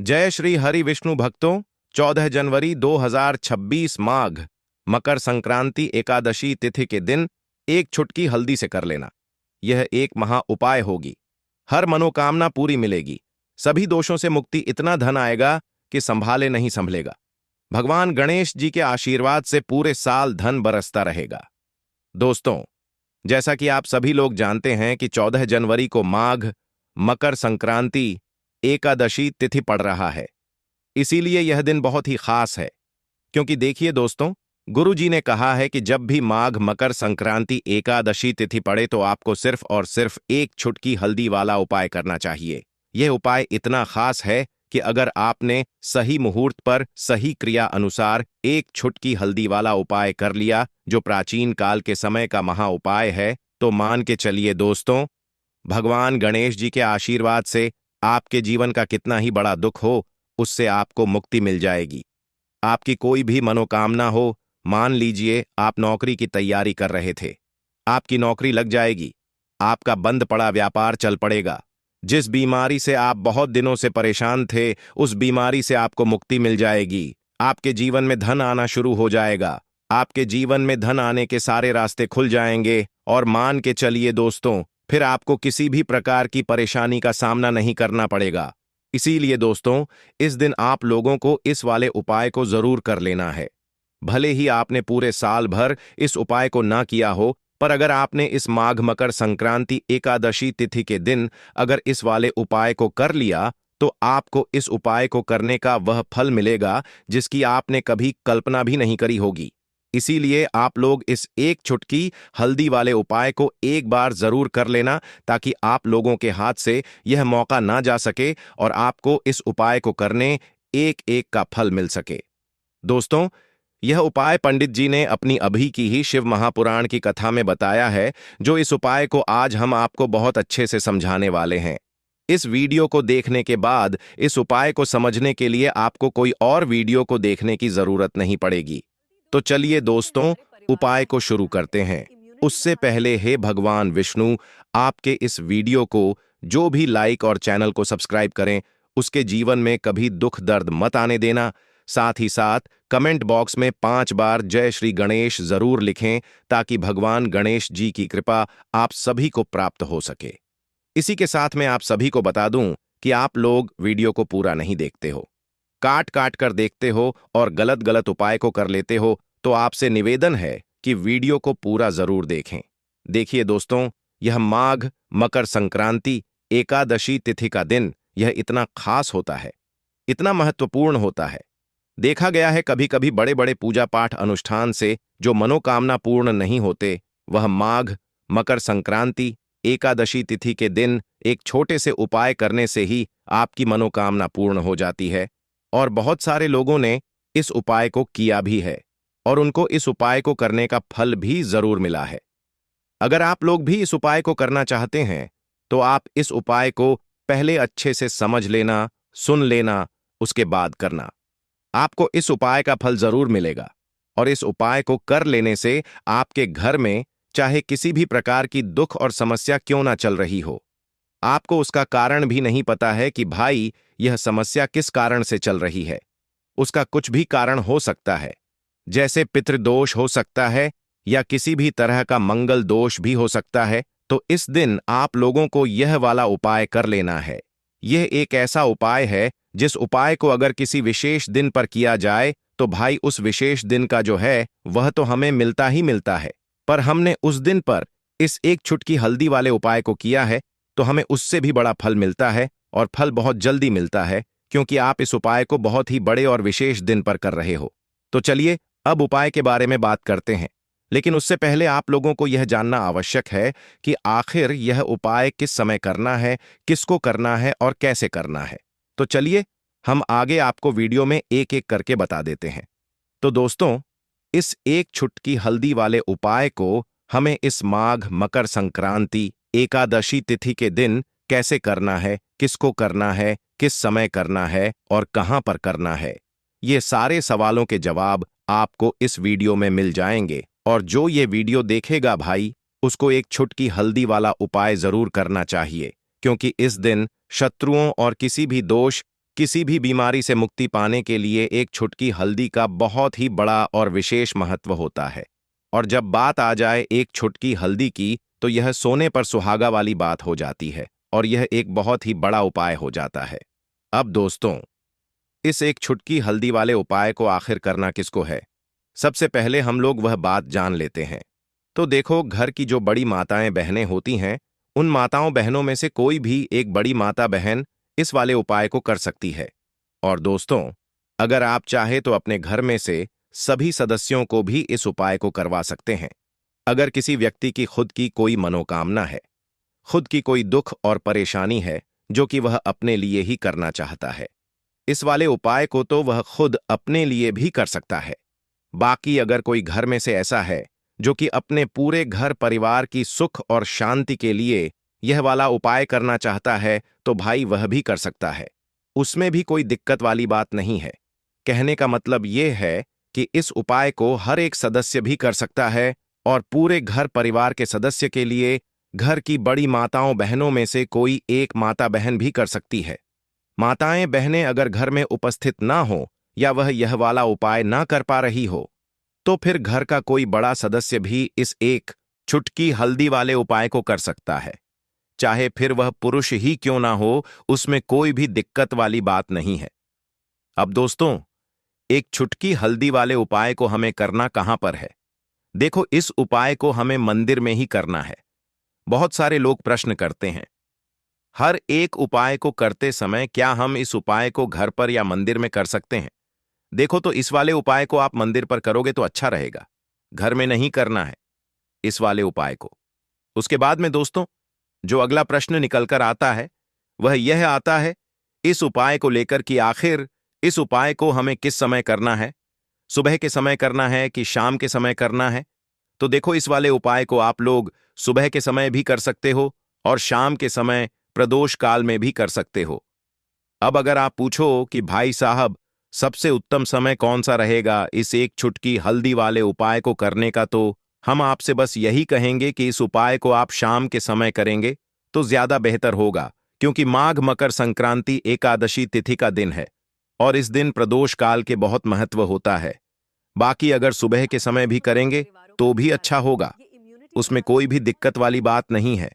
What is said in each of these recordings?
जय श्री हरि विष्णु भक्तों। 14 जनवरी 2026 माघ मकर संक्रांति एकादशी तिथि के दिन एक चुटकी हल्दी से कर लेना। यह एक महा उपाय होगी। हर मनोकामना पूरी मिलेगी। सभी दोषों से मुक्ति, इतना धन आएगा कि संभाले नहीं संभलेगा। भगवान गणेश जी के आशीर्वाद से पूरे साल धन बरसता रहेगा। दोस्तों, जैसा कि आप सभी लोग जानते हैं कि 14 जनवरी को माघ मकर संक्रांति एकादशी तिथि पड़ रहा है। इसीलिए यह दिन बहुत ही खास है, क्योंकि देखिए दोस्तों, गुरु जी ने कहा है कि जब भी माघ मकर संक्रांति एकादशी तिथि पड़े तो आपको सिर्फ और सिर्फ एक चुटकी हल्दी वाला उपाय करना चाहिए। यह उपाय इतना खास है कि अगर आपने सही मुहूर्त पर सही क्रिया अनुसार एक चुटकी हल्दी वाला उपाय कर लिया, जो प्राचीन काल के समय का महा उपाय है, तो मान के चलिए दोस्तों, भगवान गणेश जी के आशीर्वाद से आपके जीवन का कितना ही बड़ा दुख हो, उससे आपको मुक्ति मिल जाएगी। आपकी कोई भी मनोकामना हो, मान लीजिए आप नौकरी की तैयारी कर रहे थे, आपकी नौकरी लग जाएगी। आपका बंद पड़ा व्यापार चल पड़ेगा। जिस बीमारी से आप बहुत दिनों से परेशान थे, उस बीमारी से आपको मुक्ति मिल जाएगी। आपके जीवन में धन आना शुरू हो जाएगा। आपके जीवन में धन आने के सारे रास्ते खुल जाएंगे और मान के चलिए दोस्तों, फिर आपको किसी भी प्रकार की परेशानी का सामना नहीं करना पड़ेगा। इसीलिए दोस्तों, इस दिन आप लोगों को इस वाले उपाय को जरूर कर लेना है। भले ही आपने पूरे साल भर इस उपाय को ना किया हो, पर अगर आपने इस माघ मकर संक्रांति एकादशी तिथि के दिन अगर इस वाले उपाय को कर लिया, तो आपको इस उपाय को करने का वह फल मिलेगा जिसकी आपने कभी कल्पना भी नहीं करी होगी। इसीलिए आप लोग इस एक चुटकी हल्दी वाले उपाय को एक बार जरूर कर लेना, ताकि आप लोगों के हाथ से यह मौका ना जा सके और आपको इस उपाय को करने एक एक का फल मिल सके। दोस्तों, यह उपाय पंडित जी ने अपनी अभी की ही शिव महापुराण की कथा में बताया है, जो इस उपाय को आज हम आपको बहुत अच्छे से समझाने वाले हैं। इस वीडियो को देखने के बाद इस उपाय को समझने के लिए आपको कोई और वीडियो को देखने की जरूरत नहीं पड़ेगी। तो चलिए दोस्तों, उपाय को शुरू करते हैं। उससे पहले हे भगवान विष्णु, आपके इस वीडियो को जो भी लाइक और चैनल को सब्सक्राइब करें, उसके जीवन में कभी दुख दर्द मत आने देना। साथ ही साथ कमेंट बॉक्स में 5 बार जय श्री गणेश जरूर लिखें, ताकि भगवान गणेश जी की कृपा आप सभी को प्राप्त हो सके। इसी के साथ मैं आप सभी को बता दूं कि आप लोग वीडियो को पूरा नहीं देखते हो, काट काट कर देखते हो और गलत गलत उपाय को कर लेते हो, तो आपसे निवेदन है कि वीडियो को पूरा जरूर देखें। देखिए दोस्तों, यह माघ मकर संक्रांति एकादशी तिथि का दिन यह इतना खास होता है, इतना महत्वपूर्ण होता है। देखा गया है कभी कभी बड़े बड़े पूजा पाठ अनुष्ठान से जो मनोकामना पूर्ण नहीं होते, वह माघ मकर संक्रांति एकादशी तिथि के दिन एक छोटे से उपाय करने से ही आपकी मनोकामना पूर्ण हो जाती है। और बहुत सारे लोगों ने इस उपाय को किया भी है और उनको इस उपाय को करने का फल भी जरूर मिला है। अगर आप लोग भी इस उपाय को करना चाहते हैं, तो आप इस उपाय को पहले अच्छे से समझ लेना, सुन लेना, उसके बाद करना। आपको इस उपाय का फल जरूर मिलेगा। और इस उपाय को कर लेने से आपके घर में चाहे किसी भी प्रकार की दुख और समस्या क्यों ना चल रही हो, आपको उसका कारण भी नहीं पता है कि भाई यह समस्या किस कारण से चल रही है। उसका कुछ भी कारण हो सकता है, जैसे पितृदोष हो सकता है या किसी भी तरह का मंगल दोष भी हो सकता है। तो इस दिन आप लोगों को यह वाला उपाय कर लेना है। यह एक ऐसा उपाय है जिस उपाय को अगर किसी विशेष दिन पर किया जाए, तो भाई उस विशेष दिन का जो है वह तो हमें मिलता ही मिलता है, पर हमने उस दिन पर इस एक चुटकी हल्दी वाले उपाय को किया है, तो हमें उससे भी बड़ा फल मिलता है और फल बहुत जल्दी मिलता है, क्योंकि आप इस उपाय को बहुत ही बड़े और विशेष दिन पर कर रहे हो। तो चलिए अब उपाय के बारे में बात करते हैं, लेकिन उससे पहले आप लोगों को यह जानना आवश्यक है कि आखिर यह उपाय किस समय करना है, किसको करना है और कैसे करना है। तो चलिए हम आगे आपको वीडियो में एक एक करके बता देते हैं। तो दोस्तों, इस एक चुटकी हल्दी वाले उपाय को हमें इस माघ मकर संक्रांति एकादशी तिथि के दिन कैसे करना है, किसको करना है, किस समय करना है और कहां पर करना है, ये सारे सवालों के जवाब आपको इस वीडियो में मिल जाएंगे। और जो ये वीडियो देखेगा भाई, उसको एक चुटकी हल्दी वाला उपाय जरूर करना चाहिए, क्योंकि इस दिन शत्रुओं और किसी भी दोष किसी भी बीमारी से मुक्ति पाने के लिए एक चुटकी हल्दी का बहुत ही बड़ा और विशेष महत्व होता है। और जब बात आ जाए एक चुटकी हल्दी की, तो यह सोने पर सुहागा वाली बात हो जाती है और यह एक बहुत ही बड़ा उपाय हो जाता है। अब दोस्तों, इस एक चुटकी हल्दी वाले उपाय को आखिर करना किसको है? सबसे पहले हम लोग वह बात जान लेते हैं। तो देखो, घर की जो बड़ी माताएं बहनें होती हैं, उन माताओं बहनों में से कोई भी एक बड़ी माता बहन इस वाले उपाय को कर सकती है। और दोस्तों, अगर आप चाहे तो अपने घर में से सभी सदस्यों को भी इस उपाय को करवा सकते हैं। अगर किसी व्यक्ति की खुद की कोई मनोकामना है, खुद की कोई दुख और परेशानी है जो कि वह अपने लिए ही करना चाहता है, इस वाले उपाय को तो वह खुद अपने लिए भी कर सकता है। बाकी अगर कोई घर में से ऐसा है जो कि अपने पूरे घर परिवार की सुख और शांति के लिए यह वाला उपाय करना चाहता है, तो भाई वह भी कर सकता है। उसमें भी कोई दिक्कत वाली बात नहीं है। कहने का मतलब यह है कि इस उपाय को हर एक सदस्य भी कर सकता है और पूरे घर परिवार के सदस्य के लिए घर की बड़ी माताओं बहनों में से कोई एक माता बहन भी कर सकती है। माताएं बहनें अगर घर में उपस्थित ना हो या वह यह वाला उपाय ना कर पा रही हो, तो फिर घर का कोई बड़ा सदस्य भी इस एक चुटकी हल्दी वाले उपाय को कर सकता है। चाहे फिर वह पुरुष ही क्यों ना हो, उसमें कोई भी दिक्कत वाली बात नहीं है। अब दोस्तों, एक चुटकी हल्दी वाले उपाय को हमें करना कहां पर है? देखो, इस उपाय को हमें मंदिर में ही करना है। बहुत सारे लोग प्रश्न करते हैं, हर एक उपाय को करते समय क्या हम इस उपाय को घर पर या मंदिर में कर सकते हैं? देखो, तो इस वाले उपाय को आप मंदिर पर करोगे तो अच्छा रहेगा। घर में नहीं करना है इस वाले उपाय को। उसके बाद में दोस्तों, जो अगला प्रश्न निकलकर आता है वह यह आता है इस उपाय को लेकर कि आखिर इस उपाय को हमें किस समय करना है? सुबह के समय करना है कि शाम के समय करना है? तो देखो, इस वाले उपाय को आप लोग सुबह के समय भी कर सकते हो और शाम के समय प्रदोष काल में भी कर सकते हो। अब अगर आप पूछो कि भाई साहब, सबसे उत्तम समय कौन सा रहेगा इस एक चुटकी हल्दी वाले उपाय को करने का, तो हम आपसे बस यही कहेंगे कि इस उपाय को आप शाम के समय करेंगे तो ज्यादा बेहतर होगा, क्योंकि माघ मकर संक्रांति एकादशी तिथि का दिन है और इस दिन प्रदोष काल के बहुत महत्व होता है। बाकी अगर सुबह के समय भी करेंगे तो भी अच्छा होगा, उसमें कोई भी दिक्कत वाली बात नहीं है।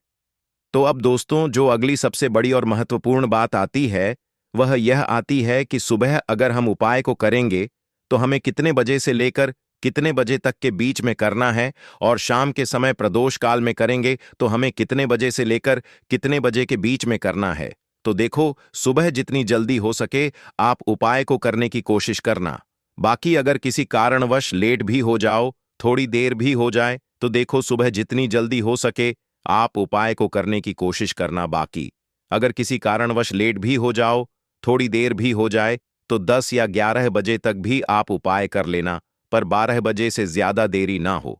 तो अब दोस्तों, जो अगली सबसे बड़ी और महत्वपूर्ण बात आती है वह यह आती है कि सुबह अगर हम उपाय को करेंगे तो हमें कितने बजे से लेकर कितने बजे तक के बीच में करना है, और शाम के समय प्रदोष काल में करेंगे तो हमें कितने बजे से लेकर कितने बजे के बीच में करना है। तो देखो, सुबह जितनी जल्दी हो सके आप उपाय को करने की कोशिश करना। बाकी अगर किसी कारणवश लेट भी हो जाओ, थोड़ी देर भी हो जाए, तो देखो सुबह जितनी जल्दी हो सके आप उपाय को करने की कोशिश करना। बाकी अगर किसी कारणवश लेट भी हो जाओ, थोड़ी देर भी हो जाए, तो 10 या 11 बजे तक भी आप उपाय कर लेना, पर 12 बजे से ज्यादा देरी ना हो।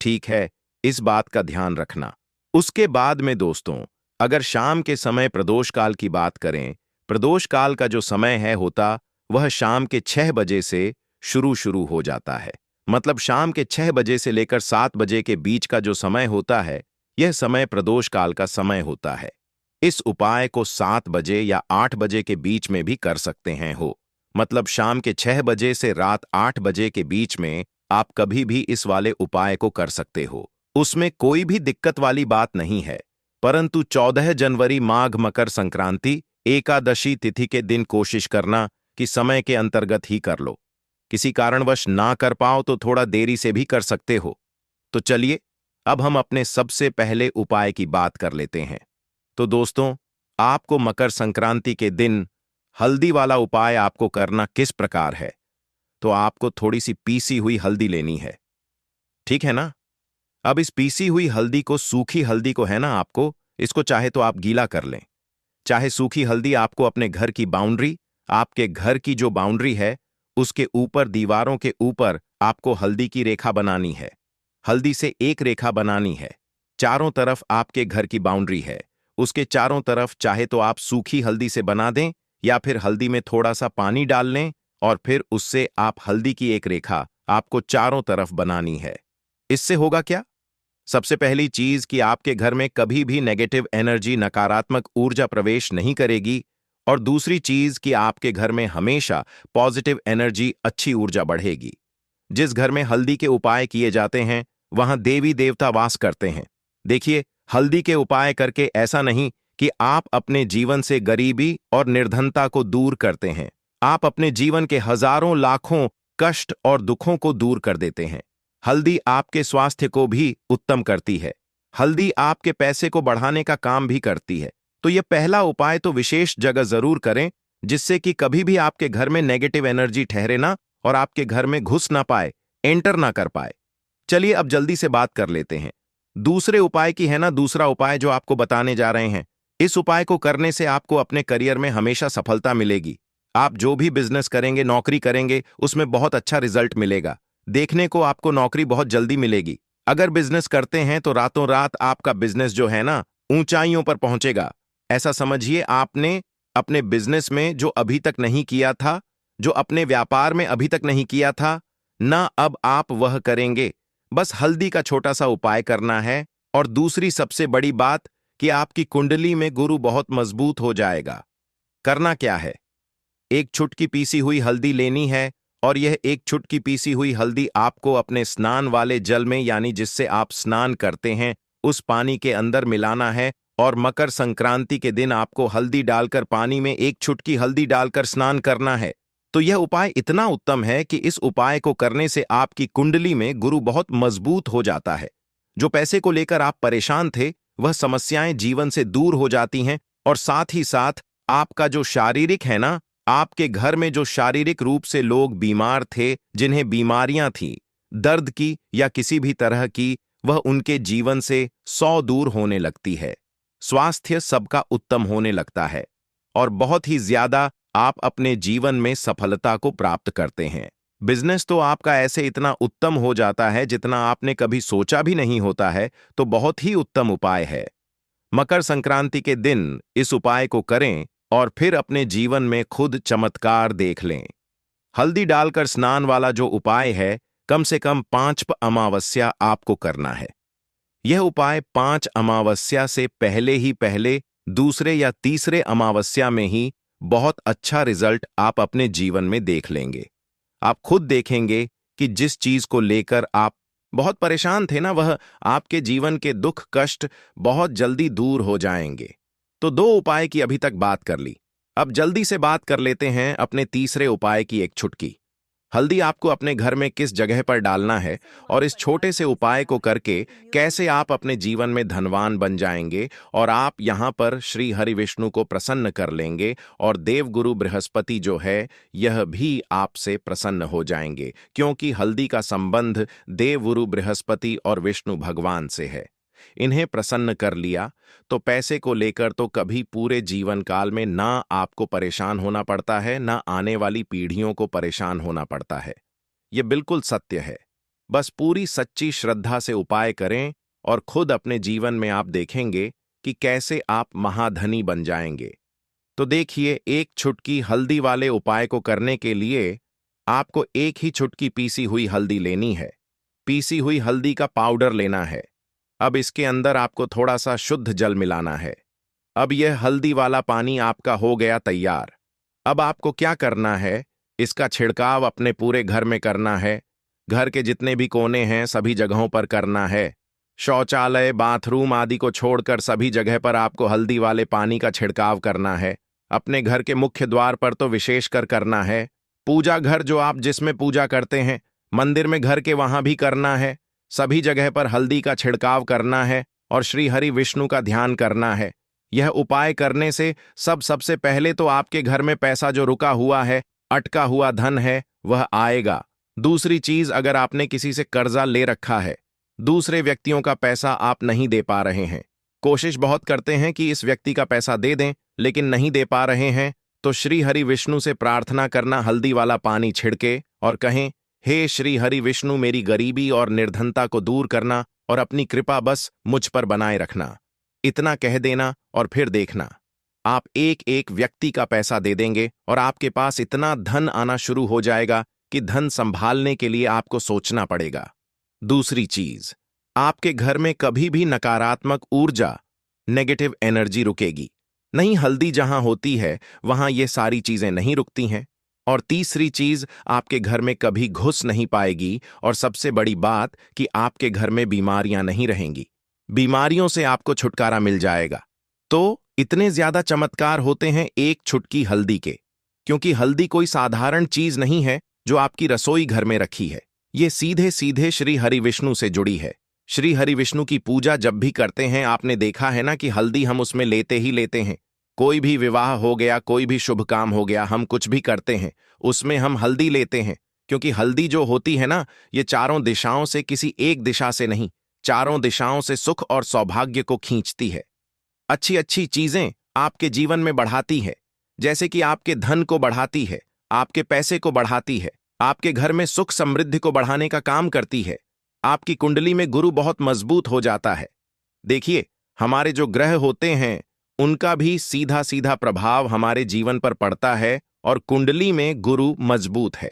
ठीक है, इस बात का ध्यान रखना। उसके बाद में दोस्तों, अगर शाम के समय प्रदोष काल की बात करें, प्रदोष काल का जो समय है होता वह शाम के 6 बजे से शुरू हो जाता है। मतलब शाम के 6 बजे से लेकर 7 बजे के बीच का जो समय होता है, यह समय प्रदोष काल का समय होता है। इस उपाय को 7 बजे या 8 बजे के बीच में भी कर सकते हैं हो। मतलब शाम के 6 बजे से रात 8 बजे के बीच में आप कभी भी इस वाले उपाय को कर सकते हो, उसमें कोई भी दिक्कत वाली बात नहीं है। परंतु 14 जनवरी माघ मकर संक्रांति एकादशी तिथि के दिन कोशिश करना कि समय के अंतर्गत ही कर लो। किसी कारणवश ना कर पाओ तो थोड़ा देरी से भी कर सकते हो। तो चलिए, अब हम अपने सबसे पहले उपाय की बात कर लेते हैं। तो दोस्तों, आपको मकर संक्रांति के दिन हल्दी वाला उपाय आपको करना किस प्रकार है? तो आपको थोड़ी सी पीसी हुई हल्दी लेनी है, ठीक है ना? अब इस पीसी हुई हल्दी को, सूखी हल्दी को है ना, आपको इसको चाहे तो आप गीला कर लें, चाहे सूखी हल्दी आपको अपने घर की बाउंड्री, आपके घर की जो बाउंड्री है उसके ऊपर, दीवारों के ऊपर आपको हल्दी की रेखा बनानी है। हल्दी से एक रेखा बनानी है। चारों तरफ आपके घर की बाउंड्री है, उसके चारों तरफ चाहे तो आप सूखी हल्दी से बना दें या फिर हल्दी में थोड़ा सा पानी डाल लें और फिर उससे आप हल्दी की एक रेखा आपको चारों तरफ बनानी है। इससे होगा क्या? सबसे पहली चीज कि आपके घर में कभी भी नेगेटिव एनर्जी, नकारात्मक ऊर्जा प्रवेश नहीं करेगी और दूसरी चीज कि आपके घर में हमेशा पॉजिटिव एनर्जी, अच्छी ऊर्जा बढ़ेगी। जिस घर में हल्दी के उपाय किए जाते हैं वहां देवी देवता वास करते हैं। देखिए, हल्दी के उपाय करके ऐसा नहीं कि आप अपने जीवन से गरीबी और निर्धनता को दूर करते हैं, आप अपने जीवन के हजारों लाखों कष्ट और दुखों को दूर कर देते हैं। हल्दी आपके स्वास्थ्य को भी उत्तम करती है। हल्दी आपके पैसे को बढ़ाने का काम भी करती है। तो यह पहला उपाय तो विशेष जगह जरूर करें, जिससे कि कभी भी आपके घर में नेगेटिव एनर्जी ठहरे ना और आपके घर में घुस ना पाए, एंटर ना कर पाए। चलिए अब जल्दी से बात कर लेते हैं दूसरे उपाय की, है ना। दूसरा उपाय जो आपको बताने जा रहे हैं, इस उपाय को करने से आपको अपने करियर में हमेशा सफलता मिलेगी। आप जो भी बिजनेस करेंगे, नौकरी करेंगे, उसमें बहुत अच्छा रिजल्ट मिलेगा। देखने को आपको नौकरी बहुत जल्दी मिलेगी। अगर बिजनेस करते हैं तो रातों रात आपका बिजनेस जो है ना ऊंचाइयों पर पहुंचेगा। ऐसा समझिए, आपने अपने बिजनेस में जो अभी तक नहीं किया था, जो अपने व्यापार में अभी तक नहीं किया था ना, अब आप वह करेंगे। बस हल्दी का छोटा सा उपाय करना है। और दूसरी सबसे बड़ी बात कि आपकी कुंडली में गुरु बहुत मजबूत हो जाएगा। करना क्या है, एक चुटकी पीसी हुई हल्दी लेनी है और यह एक चुटकी पीसी हुई हल्दी आपको अपने स्नान वाले जल में, यानी जिससे आप स्नान करते हैं, उस पानी के अंदर मिलाना है। और मकर संक्रांति के दिन आपको हल्दी डालकर, पानी में एक चुटकी हल्दी डालकर स्नान करना है। तो यह उपाय इतना उत्तम है कि इस उपाय को करने से आपकी कुंडली में गुरु बहुत मजबूत हो जाता है। जो पैसे को लेकर आप परेशान थे, वह समस्याएं जीवन से दूर हो जाती हैं। और साथ ही साथ आपका जो शारीरिक है ना, आपके घर में जो शारीरिक रूप से लोग बीमार थे, जिन्हें बीमारियां थी, दर्द की या किसी भी तरह की, वह उनके जीवन से 100 दूर होने लगती है। स्वास्थ्य सबका उत्तम होने लगता है और बहुत ही ज्यादा आप अपने जीवन में सफलता को प्राप्त करते हैं। बिजनेस तो आपका ऐसे इतना उत्तम हो जाता है जितना आपने कभी सोचा भी नहीं होता है। तो बहुत ही उत्तम उपाय है। मकर संक्रांति के दिन इस उपाय को करें और फिर अपने जीवन में खुद चमत्कार देख लें। हल्दी डालकर स्नान वाला जो उपाय है, कम से कम 5 अमावस्या आपको करना है। यह उपाय 5 अमावस्या से पहले ही पहले, दूसरे या तीसरे अमावस्या में ही बहुत अच्छा रिजल्ट आप अपने जीवन में देख लेंगे। आप खुद देखेंगे कि जिस चीज को लेकर आप बहुत परेशान थे ना, वह आपके जीवन के दुख कष्ट बहुत जल्दी दूर हो जाएंगे। तो 2 उपाय की अभी तक बात कर ली। अब जल्दी से बात कर लेते हैं अपने तीसरे उपाय की, एक चुटकी। हल्दी आपको अपने घर में किस जगह पर डालना है और इस छोटे से उपाय को करके कैसे आप अपने जीवन में धनवान बन जाएंगे और आप यहां पर श्री हरि विष्णु को प्रसन्न कर लेंगे और देवगुरु बृहस्पति जो है यह भी आपसे प्रसन्न हो जाएंगे, क्योंकि हल्दी का संबंध देवगुरु बृहस्पति और विष्णु भगवान से है। इन्हें प्रसन्न कर लिया तो पैसे को लेकर तो कभी पूरे जीवन काल में ना आपको परेशान होना पड़ता है, ना आने वाली पीढ़ियों को परेशान होना पड़ता है। यह बिल्कुल सत्य है। बस पूरी सच्ची श्रद्धा से उपाय करें और खुद अपने जीवन में आप देखेंगे कि कैसे आप महाधनी बन जाएंगे। तो देखिए, एक चुटकी हल्दी वाले उपाय को करने के लिए आपको एक ही चुटकी पीसी हुई हल्दी लेनी है। पीसी हुई हल्दी का पाउडर लेना है। अब इसके अंदर आपको थोड़ा सा शुद्ध जल मिलाना है। अब यह हल्दी वाला पानी आपका हो गया तैयार। अब आपको क्या करना है, इसका छिड़काव अपने पूरे घर में करना है। घर के जितने भी कोने हैं सभी जगहों पर करना है। शौचालय, बाथरूम आदि को छोड़कर सभी जगह पर आपको हल्दी वाले पानी का छिड़काव करना है। अपने घर के मुख्य द्वार पर तो विशेषकर करना है। पूजा घर जो आप जिसमें पूजा करते हैं, मंदिर में घर के वहां भी करना है। सभी जगह पर हल्दी का छिड़काव करना है और श्री हरि विष्णु का ध्यान करना है। यह उपाय करने से सबसे पहले तो आपके घर में पैसा जो रुका हुआ है, अटका हुआ धन है, वह आएगा। दूसरी चीज, अगर आपने किसी से कर्जा ले रखा है, दूसरे व्यक्तियों का पैसा आप नहीं दे पा रहे हैं, कोशिश बहुत करते हैं कि इस व्यक्ति का पैसा दे दें, लेकिन नहीं दे पा रहे हैं, तो श्री हरि विष्णु से प्रार्थना करना, हल्दी वाला पानी छिड़के और कहें, हे श्री हरि विष्णु, मेरी गरीबी और निर्धनता को दूर करना और अपनी कृपा बस मुझ पर बनाए रखना। इतना कह देना और फिर देखना, आप एक एक व्यक्ति का पैसा दे देंगे और आपके पास इतना धन आना शुरू हो जाएगा कि धन संभालने के लिए आपको सोचना पड़ेगा। दूसरी चीज, आपके घर में कभी भी नकारात्मक ऊर्जा, नेगेटिव एनर्जी रुकेगी नहीं, हल्दी जहां होती है वहां ये सारी चीजें नहीं रुकती हैं। और तीसरी चीज, आपके घर में कभी घुस नहीं पाएगी। और सबसे बड़ी बात कि आपके घर में बीमारियां नहीं रहेंगी। बीमारियों से आपको छुटकारा मिल जाएगा। तो इतने ज्यादा चमत्कार होते हैं एक चुटकी हल्दी के, क्योंकि हल्दी कोई साधारण चीज नहीं है जो आपकी रसोई घर में रखी है। ये सीधे सीधे श्री हरि विष्णु से जुड़ी है। श्री हरि विष्णु की पूजा जब भी करते हैं, आपने देखा है ना कि हल्दी हम उसमें लेते ही लेते हैं। कोई भी विवाह हो गया, कोई भी शुभ काम हो गया, हम कुछ भी करते हैं उसमें हम हल्दी लेते हैं। क्योंकि हल्दी जो होती है ना, ये चारों दिशाओं से, किसी एक दिशा से नहीं, चारों दिशाओं से सुख और सौभाग्य को खींचती है। अच्छी अच्छी चीजें आपके जीवन में बढ़ाती है। जैसे कि आपके धन को बढ़ाती है, आपके पैसे को बढ़ाती है, आपके घर में सुख समृद्धि को बढ़ाने का काम करती है। आपकी कुंडली में गुरु बहुत मजबूत हो जाता है। देखिए, हमारे जो ग्रह होते हैं उनका भी सीधा सीधा प्रभाव हमारे जीवन पर पड़ता है, और कुंडली में गुरु मजबूत है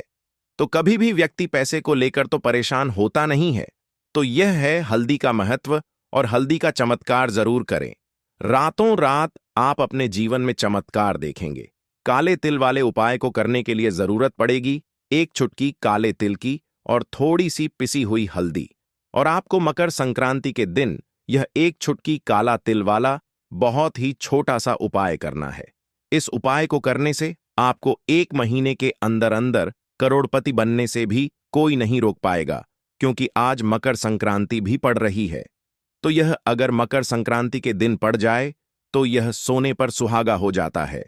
तो कभी भी व्यक्ति पैसे को लेकर तो परेशान होता नहीं है। तो यह है हल्दी का महत्व, और हल्दी का चमत्कार जरूर करें। रातों रात आप अपने जीवन में चमत्कार देखेंगे। काले तिल वाले उपाय को करने के लिए जरूरत पड़ेगी एक चुटकी काले तिल की और थोड़ी सी पिसी हुई हल्दी। और आपको मकर संक्रांति के दिन यह एक चुटकी काला तिल वाला बहुत ही छोटा सा उपाय करना है। इस उपाय को करने से आपको 1 महीने के अंदर अंदर करोड़पति बनने से भी कोई नहीं रोक पाएगा, क्योंकि आज मकर संक्रांति भी पड़ रही है। तो यह अगर मकर संक्रांति के दिन पड़ जाए तो यह सोने पर सुहागा हो जाता है।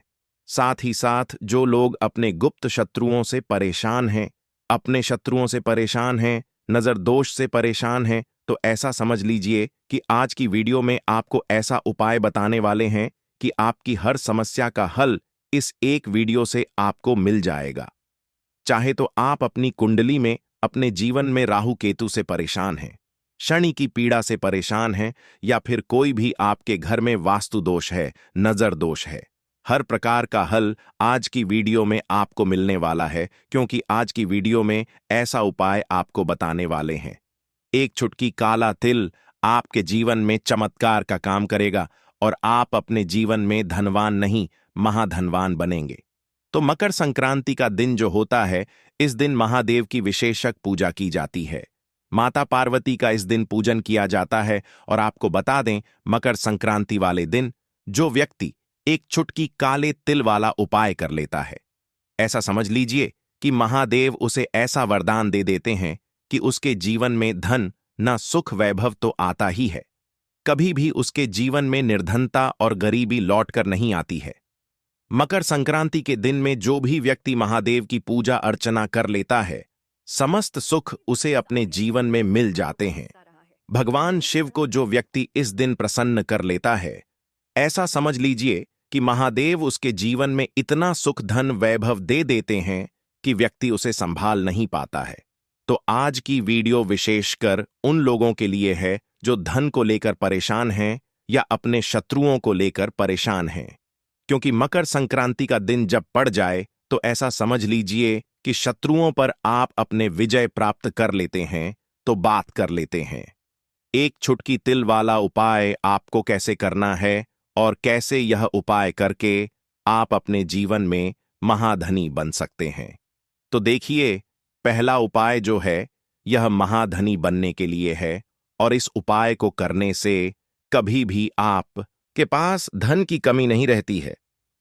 साथ ही साथ जो लोग अपने गुप्त शत्रुओं से परेशान हैं, अपने शत्रुओं से परेशान हैं, नजर दोष से परेशान हैं, तो ऐसा समझ लीजिए कि आज की वीडियो में आपको ऐसा उपाय बताने वाले हैं कि आपकी हर समस्या का हल इस एक वीडियो से आपको मिल जाएगा। चाहे तो आप अपनी कुंडली में, अपने जीवन में राहु केतु से परेशान हैं, शनि की पीड़ा से परेशान हैं, या फिर कोई भी आपके घर में वास्तु दोष है, नजर दोष है, हर प्रकार का हल आज की वीडियो में आपको मिलने वाला है। क्योंकि आज की वीडियो में ऐसा उपाय आपको बताने वाले हैं। एक चुटकी काला तिल आपके जीवन में चमत्कार का काम करेगा और आप अपने जीवन में धनवान नहीं, महाधनवान बनेंगे। तो मकर संक्रांति का दिन जो होता है, इस दिन महादेव की विशेषक पूजा की जाती है। माता पार्वती का इस दिन पूजन किया जाता है। और आपको बता दें, मकर संक्रांति वाले दिन जो व्यक्ति एक चुटकी काले तिल वाला उपाय कर लेता है, ऐसा समझ लीजिए कि महादेव उसे ऐसा वरदान दे देते हैं कि उसके जीवन में धन न सुख वैभव तो आता ही है, कभी भी उसके जीवन में निर्धनता और गरीबी लौटकर नहीं आती है। मकर संक्रांति के दिन में जो भी व्यक्ति महादेव की पूजा अर्चना कर लेता है, समस्त सुख उसे अपने जीवन में मिल जाते हैं। भगवान शिव को जो व्यक्ति इस दिन प्रसन्न कर लेता है, ऐसा समझ लीजिए कि महादेव उसके जीवन में इतना सुख धन वैभव दे देते हैं कि व्यक्ति उसे संभाल नहीं पाता है। तो आज की वीडियो विशेषकर उन लोगों के लिए है जो धन को लेकर परेशान हैं या अपने शत्रुओं को लेकर परेशान हैं। क्योंकि मकर संक्रांति का दिन जब पड़ जाए तो ऐसा समझ लीजिए कि शत्रुओं पर आप अपने विजय प्राप्त कर लेते हैं, तो बात कर लेते हैं। एक चुटकी तिल वाला उपाय आपको कैसे करना है और कैसे यह उपाय करके आप अपने जीवन में महाधनी बन सकते हैं। तो देखिए, पहला उपाय जो है यह महाधनी बनने के लिए है, और इस उपाय को करने से कभी भी आप के पास धन की कमी नहीं रहती है।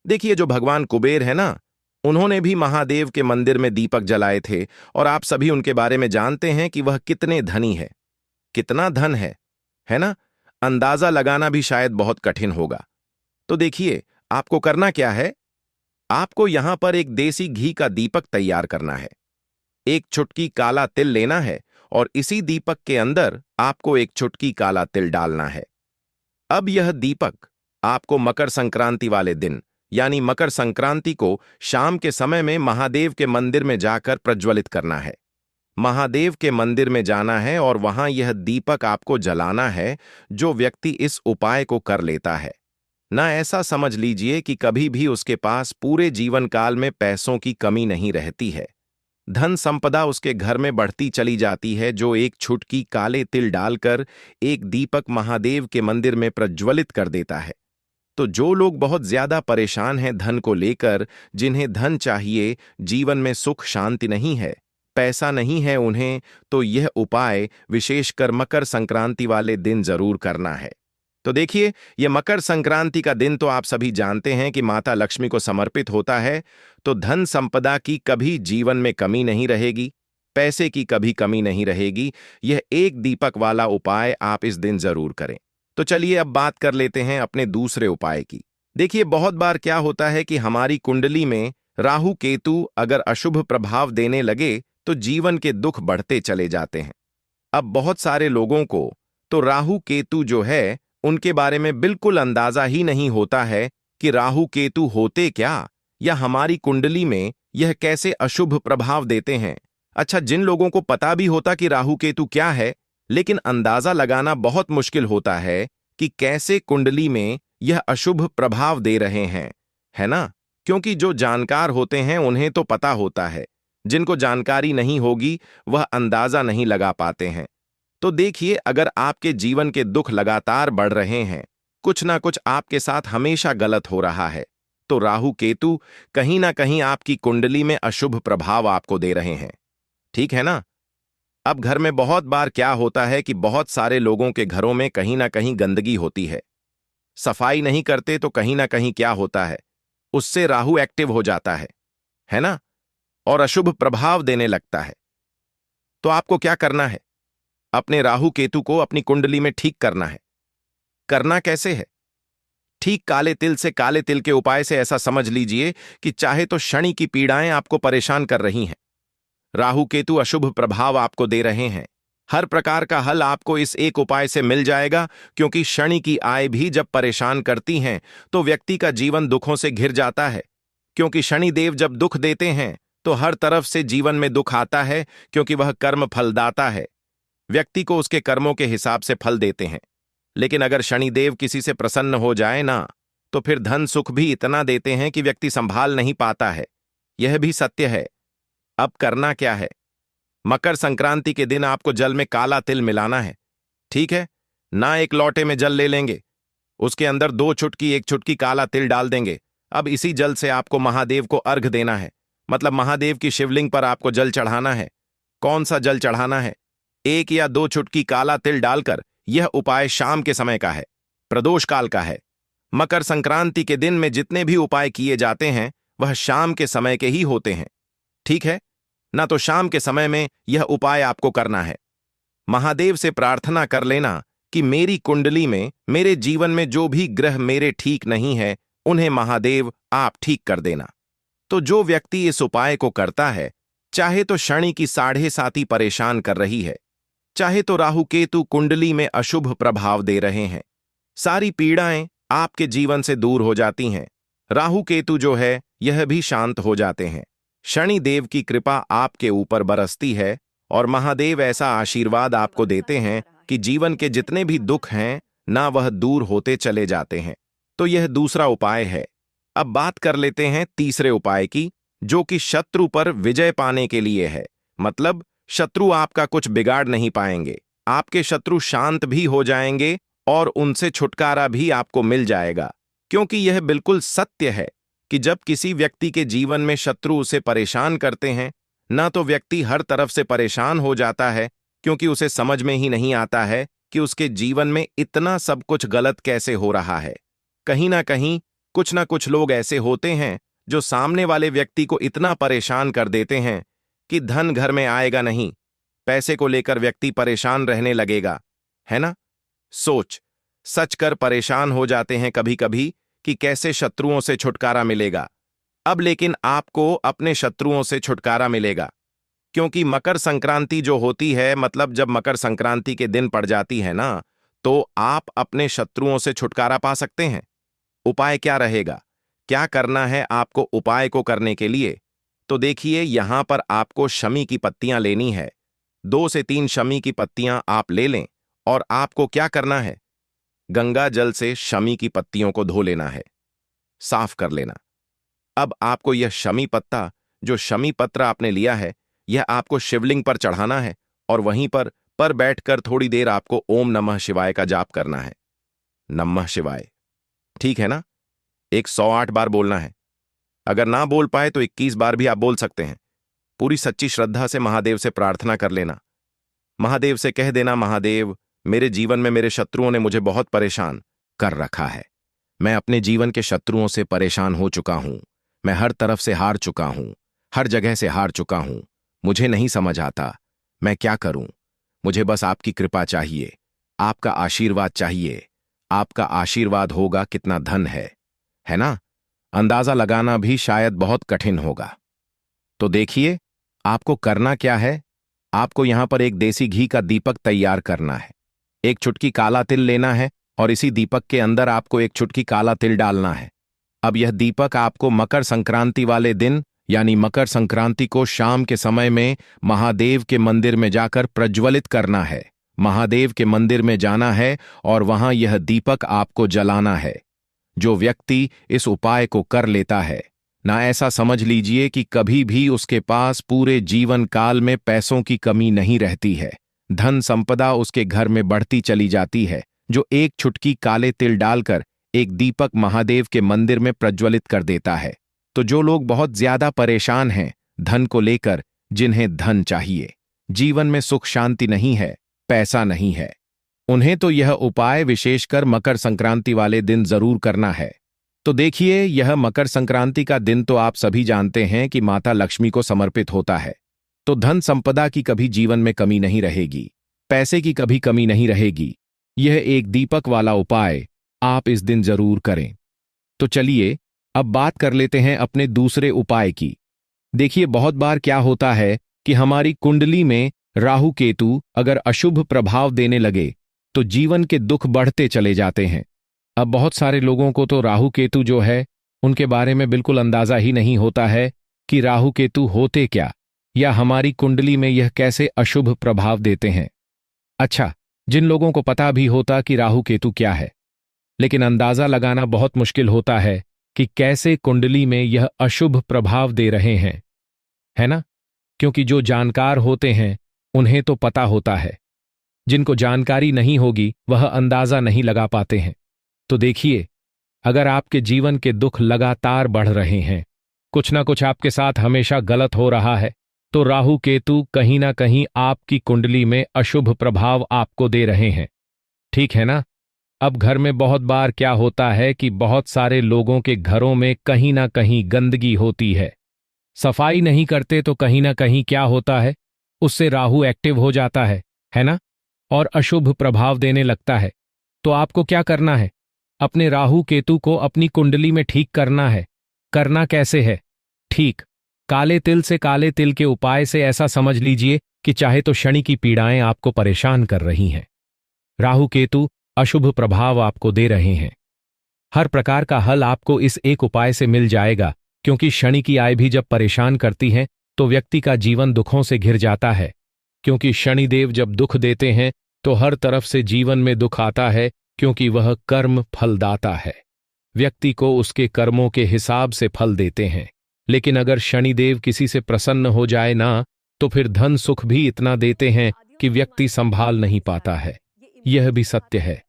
देखिए, जो भगवान कुबेर है ना, उन्होंने भी महादेव के मंदिर में दीपक जलाए थे, और आप सभी उनके बारे में जानते हैं कि वह कितने धनी है, कितना धन है ना? अंदाजा लगाना भी शायद बहुत कठिन होगा। तो देखिए, आपको करना क्या है, आपको यहां पर एक देसी घी का दीपक तैयार करना है। एक चुटकी काला तिल लेना है और इसी दीपक के अंदर आपको एक चुटकी काला तिल डालना है। अब यह दीपक आपको मकर संक्रांति वाले दिन, यानी मकर संक्रांति को शाम के समय में महादेव के मंदिर में जाकर प्रज्वलित करना है। महादेव के मंदिर में जाना है और वहां यह दीपक आपको जलाना है। जो व्यक्ति इस उपाय को कर लेता है ना, ऐसा समझ लीजिए कि कभी भी उसके पास पूरे जीवन काल में पैसों की कमी नहीं रहती है। धन संपदा उसके घर में बढ़ती चली जाती है। जो एक चुटकी काले तिल डालकर एक दीपक महादेव के मंदिर में प्रज्वलित कर देता है, तो जो लोग बहुत ज्यादा परेशान हैं धन को लेकर, जिन्हें धन चाहिए, जीवन में सुख शांति नहीं है, पैसा नहीं है उन्हें, तो यह उपाय विशेषकर मकर संक्रांति वाले दिन जरूर करना है। तो देखिए, यह मकर संक्रांति का दिन तो आप सभी जानते हैं कि माता लक्ष्मी को समर्पित होता है, तो धन संपदा की कभी जीवन में कमी नहीं रहेगी, पैसे की कभी कमी नहीं रहेगी। यह एक दीपक वाला उपाय आप इस दिन जरूर करें। तो चलिए अब बात कर लेते हैं अपने दूसरे उपाय की। देखिए, बहुत बार क्या होता है कि हमारी कुंडली में राहु केतु अगर अशुभ प्रभाव देने लगे तो जीवन के दुख बढ़ते चले जाते हैं। अब बहुत सारे लोगों को तो राहु केतु जो है उनके बारे में बिल्कुल अंदाजा ही नहीं होता है कि राहु केतु होते क्या, या हमारी कुंडली में यह कैसे अशुभ प्रभाव देते हैं। अच्छा, जिन लोगों को पता भी होता कि राहु केतु क्या है, लेकिन अंदाजा लगाना बहुत मुश्किल होता है कि कैसे कुंडली में यह अशुभ प्रभाव दे रहे हैं, है ना? क्योंकि जो जानकार होते हैं उन्हें तो पता होता है, जिनको जानकारी नहीं होगी वह अंदाजा नहीं लगा पाते हैं। तो देखिए, अगर आपके जीवन के दुख लगातार बढ़ रहे हैं, कुछ ना कुछ आपके साथ हमेशा गलत हो रहा है, तो राहु केतु कहीं ना कहीं आपकी कुंडली में अशुभ प्रभाव आपको दे रहे हैं। ठीक है ना? अब घर में बहुत बार क्या होता है कि बहुत सारे लोगों के घरों में कहीं ना कहीं गंदगी होती है, सफाई नहीं करते तो कहीं ना कहीं क्या होता है, उससे राहु एक्टिव हो जाता है ना? और अशुभ प्रभाव देने लगता है। तो आपको क्या करना है? अपने राहु केतु को अपनी कुंडली में ठीक करना है। करना कैसे है? ठीक काले तिल से, काले तिल के उपाय से ऐसा समझ लीजिए कि चाहे तो शनि की पीड़ाएं आपको परेशान कर रही हैं, राहु केतु अशुभ प्रभाव आपको दे रहे हैं, हर प्रकार का हल आपको इस एक उपाय से मिल जाएगा। क्योंकि शनि की आय भी जब परेशान करती हैं तो व्यक्ति का जीवन दुखों से घिर जाता है। क्योंकि शनि देव जब दुख देते हैं तो हर तरफ से जीवन में दुख आता है, क्योंकि वह कर्म फलदाता है, व्यक्ति को उसके कर्मों के हिसाब से फल देते हैं। लेकिन अगर शनिदेव किसी से प्रसन्न हो जाए ना, तो फिर धन सुख भी इतना देते हैं कि व्यक्ति संभाल नहीं पाता है। यह भी सत्य है। अब करना क्या है? मकर संक्रांति के दिन आपको जल में काला तिल मिलाना है। ठीक है ना? एक लोटे में जल ले लेंगे, उसके अंदर 2 चुटकी 1 चुटकी काला तिल डाल देंगे। अब इसी जल से आपको महादेव को अर्घ देना है, मतलब महादेव की शिवलिंग पर आपको जल चढ़ाना है। कौन सा जल चढ़ाना है? 1 या 2 चुटकी काला तिल डालकर। यह उपाय शाम के समय का है, प्रदोष काल का है। मकर संक्रांति के दिन में जितने भी उपाय किए जाते हैं वह शाम के समय के ही होते हैं। ठीक है ना? तो शाम के समय में यह उपाय आपको करना है। महादेव से प्रार्थना कर लेना कि मेरी कुंडली में, मेरे जीवन में जो भी ग्रह मेरे ठीक नहीं है उन्हें महादेव आप ठीक कर देना। तो जो व्यक्ति इस उपाय को करता है, चाहे तो शनि की 7.5 परेशान कर रही है, चाहे तो राहु केतु कुंडली में अशुभ प्रभाव दे रहे हैं, सारी पीड़ाएं आपके जीवन से दूर हो जाती हैं। राहु केतु जो है यह भी शांत हो जाते हैं। शनि देव की कृपा आपके ऊपर बरसती है और महादेव ऐसा आशीर्वाद आपको देते हैं कि जीवन के जितने भी दुख हैं ना, वह दूर होते चले जाते हैं। तो यह दूसरा उपाय है। अब बात कर लेते हैं तीसरे उपाय की, जो कि शत्रु पर विजय पाने के लिए है। मतलब शत्रु आपका कुछ बिगाड़ नहीं पाएंगे, आपके शत्रु शांत भी हो जाएंगे और उनसे छुटकारा भी आपको मिल जाएगा। क्योंकि यह बिल्कुल सत्य है कि जब किसी व्यक्ति के जीवन में शत्रु उसे परेशान करते हैं ना, तो व्यक्ति हर तरफ से परेशान हो जाता है, क्योंकि उसे समझ में ही नहीं आता है कि उसके जीवन में इतना सब कुछ गलत कैसे हो रहा है। कहीं ना कहीं कुछ ना कुछ लोग ऐसे होते हैं जो सामने वाले व्यक्ति को इतना परेशान कर देते हैं कि धन घर में आएगा नहीं, पैसे को लेकर व्यक्ति परेशान रहने लगेगा, है ना? सोच सच कर परेशान हो जाते हैं कभी कभी कि कैसे शत्रुओं से छुटकारा मिलेगा। अब लेकिन आपको अपने शत्रुओं से छुटकारा मिलेगा, क्योंकि मकर संक्रांति जो होती है, मतलब जब मकर संक्रांति के दिन पड़ जाती है ना, तो आप अपने शत्रुओं से छुटकारा पा सकते हैं। उपाय क्या रहेगा? क्या करना है आपको उपाय को करने के लिए? तो देखिए, यहां पर आपको शमी की पत्तियां लेनी है। 2 से 3 शमी की पत्तियां आप ले लें और आपको क्या करना है? गंगा जल से शमी की पत्तियों को धो लेना है, साफ कर लेना। अब आपको यह शमी पत्ता, जो शमी पत्र आपने लिया है, यह आपको शिवलिंग पर चढ़ाना है और वहीं पर बैठकर थोड़ी देर आपको ओम नमः शिवाय का जाप करना है। नमः शिवाय, ठीक है ना? 108 बार बोलना है। अगर ना बोल पाए तो 21 बार भी आप बोल सकते हैं। पूरी सच्ची श्रद्धा से महादेव से प्रार्थना कर लेना। महादेव से कह देना, महादेव, मेरे जीवन में मेरे शत्रुओं ने मुझे बहुत परेशान कर रखा है। मैं अपने जीवन के शत्रुओं से परेशान हो चुका हूं। मैं हर तरफ से हार चुका हूं, हर जगह से हार चुका हूं। मुझे नहीं समझ आता मैं क्या करूं। मुझे बस आपकी कृपा चाहिए, आपका आशीर्वाद चाहिए। आपका आशीर्वाद होगा कितना धन है ना? अंदाजा लगाना भी शायद बहुत कठिन होगा। तो देखिए, आपको करना क्या है। आपको यहां पर एक देसी घी का दीपक तैयार करना है। एक चुटकी काला तिल लेना है और इसी दीपक के अंदर आपको एक चुटकी काला तिल डालना है। अब यह दीपक आपको मकर संक्रांति वाले दिन, यानी मकर संक्रांति को शाम के समय में महादेव के मंदिर में जाकर प्रज्वलित करना है। महादेव के मंदिर में जाना है और वहां यह दीपक आपको जलाना है। जो व्यक्ति इस उपाय को कर लेता है ना, ऐसा समझ लीजिए कि कभी भी उसके पास पूरे जीवन काल में पैसों की कमी नहीं रहती है। धन संपदा उसके घर में बढ़ती चली जाती है। जो एक चुटकी काले तिल डालकर एक दीपक महादेव के मंदिर में प्रज्वलित कर देता है। तो जो लोग बहुत ज्यादा परेशान हैं धन को लेकर, जिन्हें धन चाहिए, जीवन में सुख शांति नहीं है, पैसा नहीं है, उन्हें तो यह उपाय विशेषकर मकर संक्रांति वाले दिन जरूर करना है। तो देखिए, यह मकर संक्रांति का दिन तो आप सभी जानते हैं कि माता लक्ष्मी को समर्पित होता है। तो धन संपदा की कभी जीवन में कमी नहीं रहेगी, पैसे की कभी कमी नहीं रहेगी। यह एक दीपक वाला उपाय आप इस दिन जरूर करें। तो चलिए अब बात कर लेते हैं अपने दूसरे उपाय की। देखिए, बहुत बार क्या होता है कि हमारी कुंडली में राहु केतु अगर अशुभ प्रभाव देने लगे तो जीवन के दुख बढ़ते चले जाते हैं। अब बहुत सारे लोगों को तो राहु केतु जो है उनके बारे में बिल्कुल अंदाजा ही नहीं होता है कि राहु केतु होते क्या, या हमारी कुंडली में यह कैसे अशुभ प्रभाव देते हैं। अच्छा, जिन लोगों को पता भी होता कि राहु केतु क्या है, लेकिन अंदाजा लगाना बहुत मुश्किल होता है कि कैसे कुंडली में यह अशुभ प्रभाव दे रहे हैं, है ना? क्योंकि जो जानकार होते हैं उन्हें तो पता होता है, जिनको जानकारी नहीं होगी वह अंदाजा नहीं लगा पाते हैं। तो देखिए, अगर आपके जीवन के दुख लगातार बढ़ रहे हैं, कुछ ना कुछ आपके साथ हमेशा गलत हो रहा है, तो राहु केतु कहीं ना कहीं आपकी कुंडली में अशुभ प्रभाव आपको दे रहे हैं। ठीक है ना? अब घर में बहुत बार क्या होता है कि बहुत सारे लोगों के घरों में कहीं ना कहीं गंदगी होती है। सफाई नहीं करते तो कहीं ना कहीं क्या होता है, उससे राहु एक्टिव हो जाता है ना? और अशुभ प्रभाव देने लगता है। तो आपको क्या करना है? अपने राहु केतु को अपनी कुंडली में ठीक करना है। करना कैसे है? ठीक, काले तिल से, काले तिल के उपाय से ऐसा समझ लीजिए कि चाहे तो शनि की पीड़ाएं आपको परेशान कर रही हैं, राहु केतु अशुभ प्रभाव आपको दे रहे हैं, हर प्रकार का हल आपको इस एक उपाय से मिल जाएगा। क्योंकि शनि की आय भी जब परेशान करती है तो व्यक्ति का जीवन दुखों से घिर जाता है। क्योंकि शनिदेव जब दुख देते हैं तो हर तरफ से जीवन में दुख आता है, क्योंकि वह कर्म फलदाता है। व्यक्ति को उसके कर्मों के हिसाब से फल देते हैं। लेकिन अगर शनिदेव किसी से प्रसन्न हो जाए ना, तो फिर धन सुख भी इतना देते हैं कि व्यक्ति संभाल नहीं पाता है। यह भी सत्य है।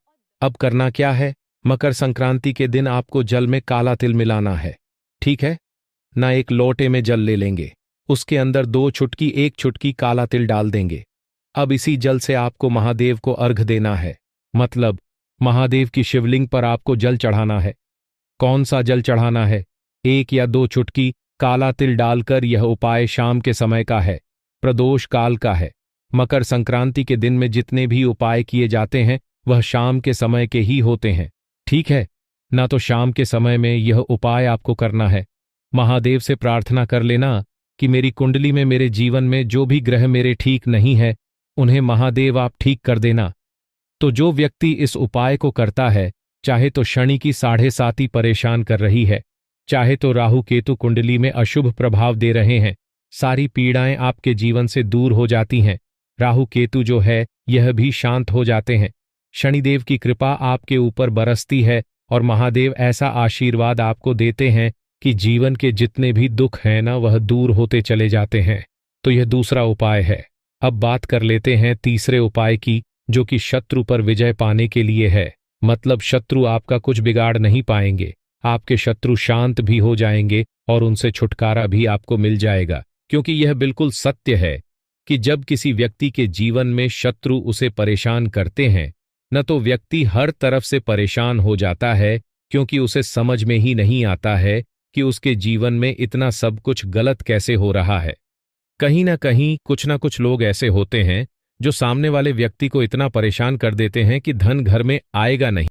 अब करना क्या है? मकर संक्रांति के दिन आपको जल में काला तिल मिलाना है। ठीक है ना? एक लोटे में जल ले लेंगे, उसके अंदर 2 चुटकी 1 चुटकी काला तिल डाल देंगे। अब इसी जल से आपको महादेव को अर्घ देना है, मतलब महादेव की शिवलिंग पर आपको जल चढ़ाना है। कौन सा जल चढ़ाना है? 1 या 2 चुटकी काला तिल डालकर। यह उपाय शाम के समय का है, प्रदोष काल का है। मकर संक्रांति के दिन में जितने भी उपाय किए जाते हैं वह शाम के समय के ही होते हैं। ठीक है ना? तो शाम के समय में यह उपाय आपको करना है। महादेव से प्रार्थना कर लेना कि मेरी कुंडली में, मेरे जीवन में जो भी ग्रह मेरे ठीक नहीं है उन्हें महादेव आप ठीक कर देना। तो जो व्यक्ति इस उपाय को करता है, चाहे तो शनि की 7.5 परेशान कर रही है, चाहे तो राहु केतु कुंडली में अशुभ प्रभाव दे रहे हैं, सारी पीड़ाएं आपके जीवन से दूर हो जाती हैं। राहु केतु जो है यह भी शांत हो जाते हैं। शनिदेव की कृपा आपके ऊपर बरसती है और महादेव ऐसा आशीर्वाद आपको देते हैं कि जीवन के जितने भी दुख हैं ना, वह दूर होते चले जाते हैं। तो यह दूसरा उपाय है। अब बात कर लेते हैं तीसरे उपाय की, जो कि शत्रु पर विजय पाने के लिए है। मतलब शत्रु आपका कुछ बिगाड़ नहीं पाएंगे। आपके शत्रु शांत भी हो जाएंगे और उनसे छुटकारा भी आपको मिल जाएगा, क्योंकि यह बिल्कुल सत्य है कि जब किसी व्यक्ति के जीवन में शत्रु उसे परेशान करते हैं, न तो व्यक्ति हर तरफ से परेशान हो जाता है, क्योंकि उसे समझ में ही नहीं आता है कि उसके जीवन में इतना सब कुछ गलत कैसे हो रहा है। कहीं ना कहीं कुछ ना कुछ लोग ऐसे होते हैं जो सामने वाले व्यक्ति को इतना परेशान कर देते हैं कि धन घर में आएगा नहीं।